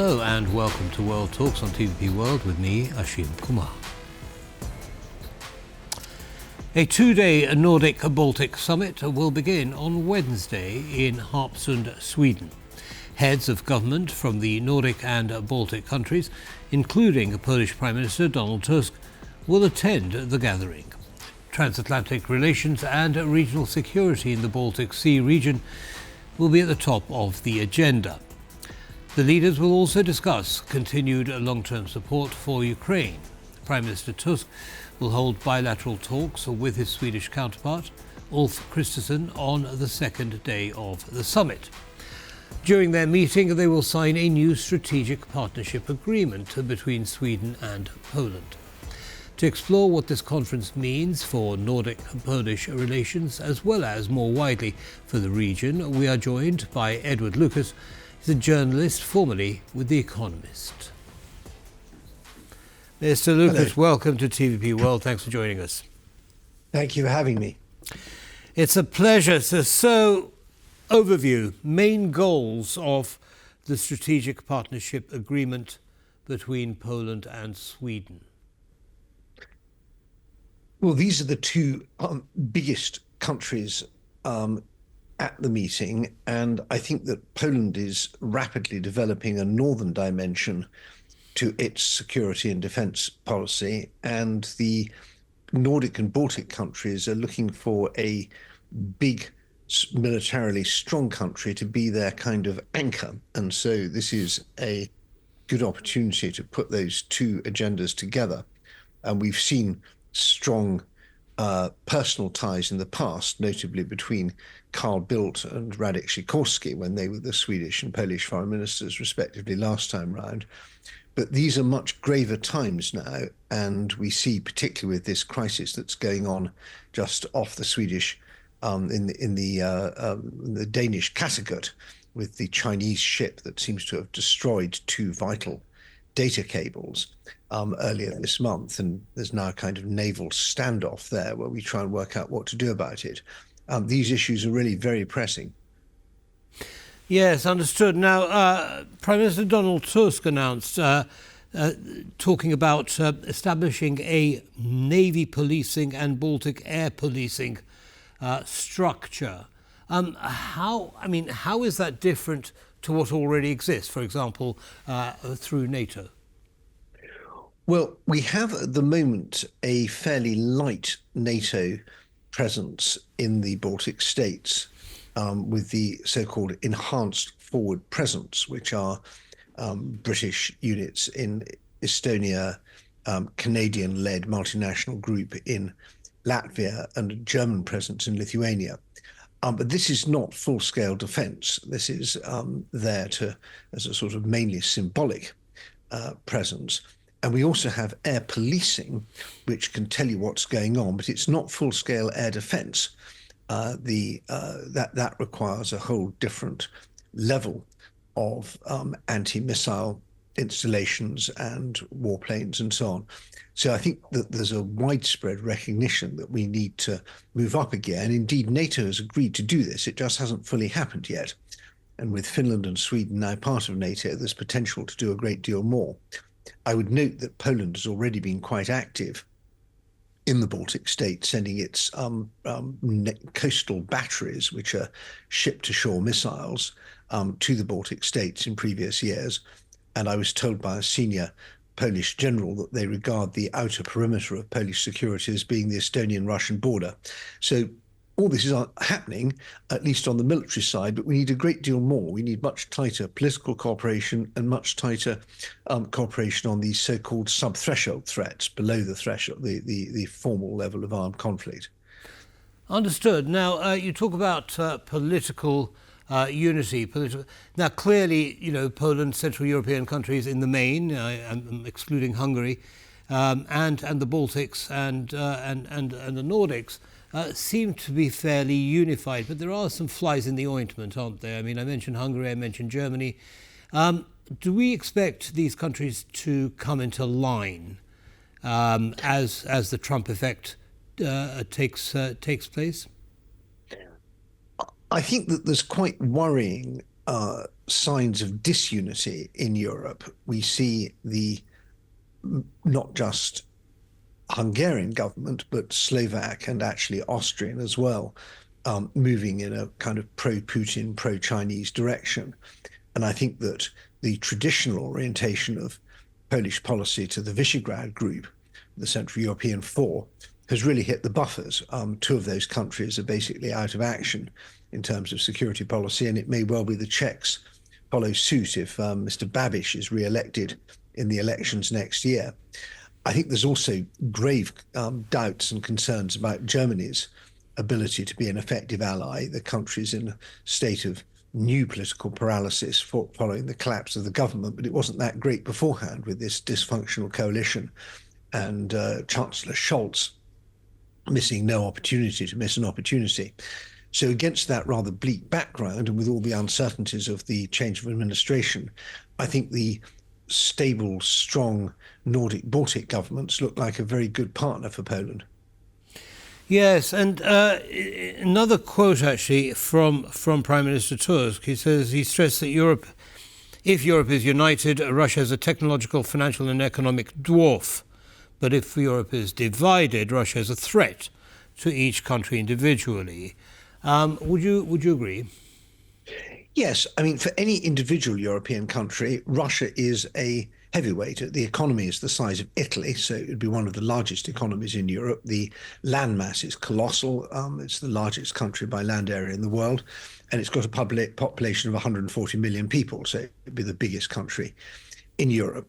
Hello and welcome to World Talks on TVP World with me, Ashim Kumar. A two-day Nordic-Baltic Summit will begin on Wednesday in Harpsund, Sweden. Heads of government from the Nordic and Baltic countries, including Polish Prime Minister Donald Tusk, will attend the gathering. Transatlantic relations and regional security in the Baltic Sea region will be at the top of the agenda. The leaders will also discuss continued long-term support for Ukraine. Prime Minister Tusk will hold bilateral talks with his Swedish counterpart, Ulf Kristersson, on the second day of the summit. During their meeting, they will sign a new strategic partnership agreement between Sweden and Poland. To explore what this conference means for Nordic-Polish relations, as well as more widely for the region, we are joined by Edward Lucas. He's a journalist formerly with The Economist. Mr. Lucas, hello. Welcome to TVP World. Thanks for joining us. Thank you for having me. It's a pleasure. So, overview, main goals of the strategic partnership agreement between Poland and Sweden. Well, these are the two biggest countries at the meeting, and I think that Poland is rapidly developing a northern dimension to its security and defence policy, and the Nordic and Baltic countries are looking for a big, militarily strong country to be their kind of anchor. And so this is a good opportunity to put those two agendas together. And we've seen strong personal ties in the past, notably between Carl Bildt and Radek Sikorski when they were the Swedish and Polish foreign ministers, respectively, last time round. But these are much graver times now, and we see, particularly with this crisis that's going on just off the Swedish, in the Danish Kattegat, with the Chinese ship that seems to have destroyed two vital data cables earlier this month, and there's now a kind of naval standoff there where we try and work out what to do about it. These issues are really very pressing. Yes, understood. Now, Prime Minister Donald Tusk announced talking about establishing a Navy policing and Baltic air policing structure. How is that different to what already exists, for example, through NATO? Well, we have at the moment a fairly light NATO presence in the Baltic states, with the so-called enhanced forward presence, which are British units in Estonia, Canadian-led multinational group in Latvia, and a German presence in Lithuania. But this is not full-scale defence. This is there as a sort of mainly symbolic presence. And we also have air policing, which can tell you what's going on, but it's not full-scale air defence. That requires a whole different level of anti-missile installations and warplanes and so on. So I think that there's a widespread recognition that we need to move up again. Indeed, NATO has agreed to do this. It just hasn't fully happened yet. And with Finland and Sweden now part of NATO, there's potential to do a great deal more. I would note that Poland has already been quite active in the Baltic states, sending its coastal batteries, which are ship-to-shore missiles, to the Baltic states in previous years. And I was told by a senior Polish general that they regard the outer perimeter of Polish security as being the Estonian-Russian border. So all this is happening, at least on the military side, but we need a great deal more. We need much tighter political cooperation and much tighter cooperation on these so-called sub-threshold threats, below the threshold, the formal level of armed conflict. Understood. Now, you talk about political unity. Now, clearly, Poland, Central European countries in the main, I'm excluding Hungary, and the Baltics and the Nordics, seem to be fairly unified, but there are some flies in the ointment, aren't there? I mean, I mentioned Hungary, I mentioned Germany. Do we expect these countries to come into line as the Trump effect takes place? I think that there's quite worrying signs of disunity in Europe. We see the not just Hungarian government, but Slovak and actually Austrian as well, moving in a kind of pro-Putin, pro-Chinese direction. And I think that the traditional orientation of Polish policy to the Visegrad group, the Central European Four, has really hit the buffers. Two of those countries are basically out of action in terms of security policy, and it may well be the Czechs follow suit if Mr. Babiš is re-elected in the elections next year. I think there's also grave doubts and concerns about Germany's ability to be an effective ally. The country's in a state of new political paralysis following the collapse of the government, but it wasn't that great beforehand with this dysfunctional coalition and Chancellor Scholz missing no opportunity to miss an opportunity. So against that rather bleak background and with all the uncertainties of the change of administration, I think the stable, strong Nordic-Baltic governments look like a very good partner for Poland. Yes, and another quote actually from Prime Minister Tusk. He says he stressed that if Europe is united, Russia is a technological, financial and economic dwarf. But if Europe is divided, Russia is a threat to each country individually. Would you agree? Yes, I mean, for any individual European country, Russia is a heavyweight. The economy is the size of Italy, so it would be one of the largest economies in Europe. The landmass is colossal. It's the largest country by land area in the world, and it's got a population of 140 million people, so it would be the biggest country in Europe.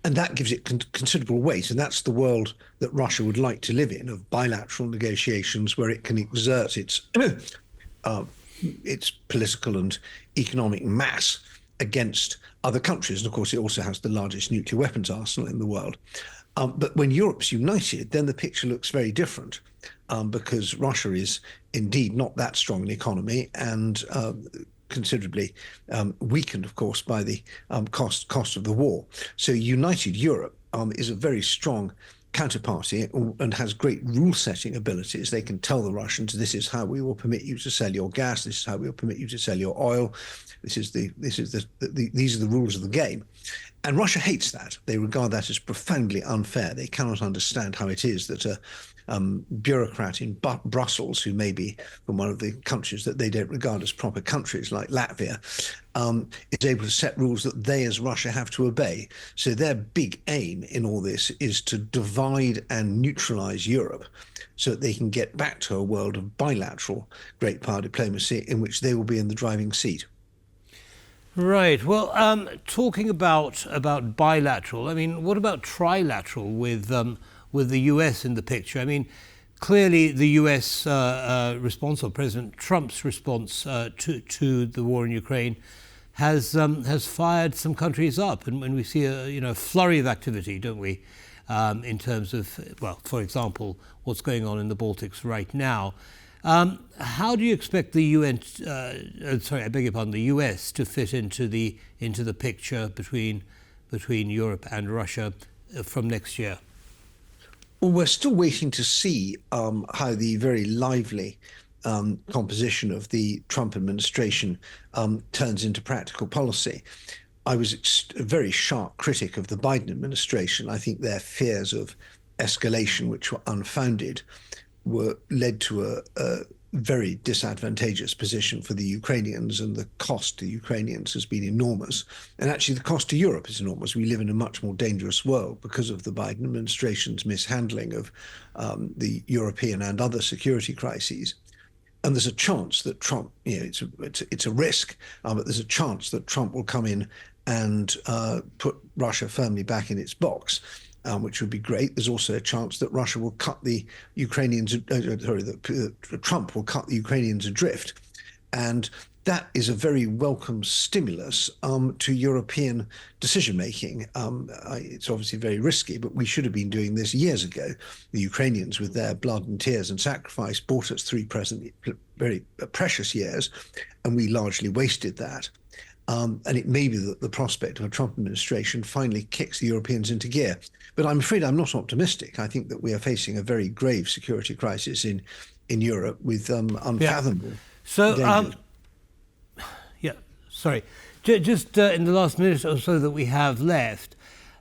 And that gives it considerable weight, and that's the world that Russia would like to live in, of bilateral negotiations where it can exert its political and economic mass against other countries. And of course, it also has the largest nuclear weapons arsenal in the world. But when Europe's united, then the picture looks very different because Russia is indeed not that strong an economy and considerably weakened, of course, by the cost of the war. So united Europe is a very strong counterparty and has great rule-setting abilities. They can tell the Russians, this is how we will permit you to sell your gas, this is how we will permit you to sell your oil, these are the rules of the game. And Russia hates that. They regard that as profoundly unfair. They cannot understand how it is that a bureaucrat in Brussels, who may be from one of the countries that they don't regard as proper countries, like Latvia, is able to set rules that they as Russia have to obey. So their big aim in all this is to divide and neutralize Europe so that they can get back to a world of bilateral great power diplomacy in which they will be in the driving seat. Right. Well, talking about bilateral, I mean, what about trilateral with the US in the picture? I mean, clearly the US response, or President Trump's response to the war in Ukraine, has fired some countries up, and when we see a flurry of activity, don't we, in terms of, well, for example, what's going on in the Baltics right now. How do you expect the the US to fit into the picture between Europe and Russia from next year? Well, we're still waiting to see how the very lively composition of the Trump administration turns into practical policy. I was a very sharp critic of the Biden administration. I think their fears of escalation, which were unfounded, led to a very disadvantageous position for the Ukrainians, and the cost to Ukrainians has been enormous. And actually, the cost to Europe is enormous. We live in a much more dangerous world because of the Biden administration's mishandling of the European and other security crises. And there's a chance that Trump, it's a risk, but there's a chance that Trump will come in and put Russia firmly back in its box. Which would be great. There's also a chance that Russia will cut the Ukrainians, Trump will cut the Ukrainians adrift. And that is a very welcome stimulus to European decision-making. It's obviously very risky, but we should have been doing this years ago. The Ukrainians, with their blood and tears and sacrifice, bought us 3 very precious years, and we largely wasted that. And it may be that the prospect of a Trump administration finally kicks the Europeans into gear. But I'm afraid I'm not optimistic. I think that we are facing a very grave security crisis in Europe with unfathomable dangers. Sorry, just in the last minute or so that we have left,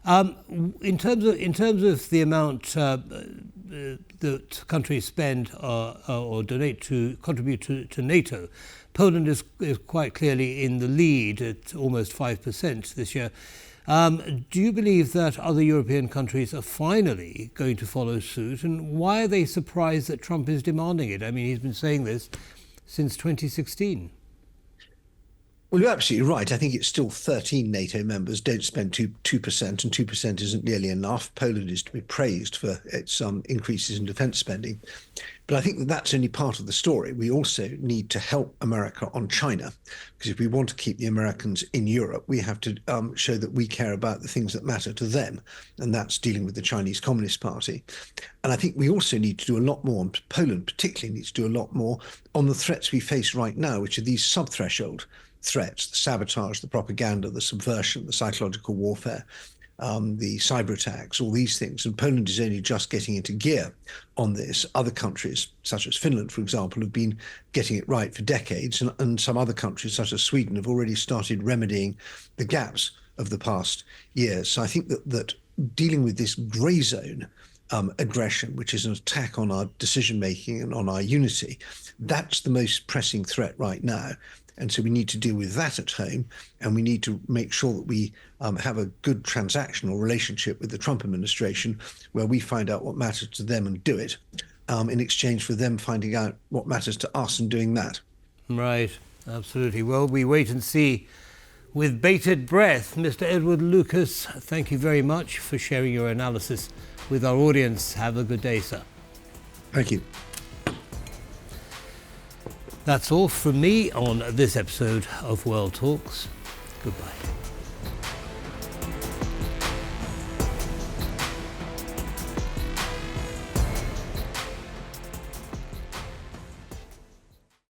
in terms of the amount that countries spend or donate to contribute to NATO, Poland is quite clearly in the lead at almost 5% this year. Do you believe that other European countries are finally going to follow suit? And why are they surprised that Trump is demanding it? I mean, he's been saying this since 2016. Well, you're absolutely right. I think it's still 13 NATO members don't spend 2%, and 2% isn't nearly enough. Poland is to be praised for its increases in defence spending. But I think that that's only part of the story. We also need to help America on China, because if we want to keep the Americans in Europe, we have to show that we care about the things that matter to them, and that's dealing with the Chinese Communist Party. And I think we also need to do a lot more, and Poland particularly needs to do a lot more on the threats we face right now, which are these sub-threshold threats: the sabotage, the propaganda, the subversion, the psychological warfare, the cyber attacks, all these things. And Poland is only just getting into gear on this. Other countries, such as Finland, for example, have been getting it right for decades. And some other countries, such as Sweden, have already started remedying the gaps of the past years. So I think that dealing with this grey zone aggression, which is an attack on our decision-making and on our unity, that's the most pressing threat right now. And so we need to deal with that at home, and we need to make sure that we have a good transactional relationship with the Trump administration, where we find out what matters to them and do it, in exchange for them finding out what matters to us and doing that. Right, absolutely. Well, we wait and see with bated breath. Mr. Edward Lucas, thank you very much for sharing your analysis with our audience. Have a good day, sir. Thank you. That's all from me on this episode of World Talks. Goodbye.